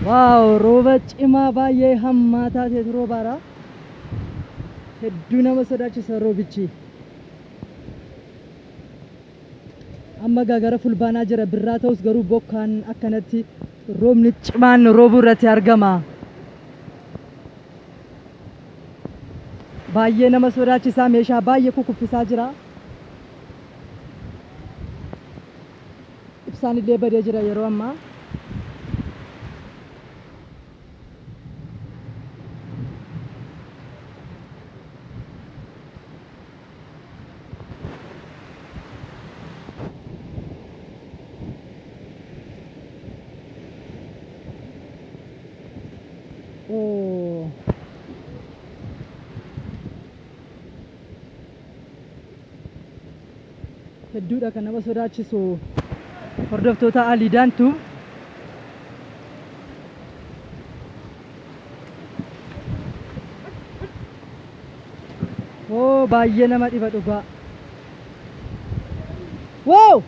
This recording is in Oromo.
Wow, rooba cimaa baay'ee hammaataa ta'etu roobaadha. Hedduu nama sodaachisa roobichi. Amma gara fulbaanaa jira birraa ta'us garuu bokkaan akkanatti roobni cimaan roobuu irratti argama. Baay'ee nama sodaachisaa meeshaa baay'ee kukuffisaa jira. Ibsaan illee badee jira yeroo ammaa. Hedduudha kan nama sodaachisu hordoftoota Aliidaantu. Baay'ee nama dhiba dhugaa. Wow!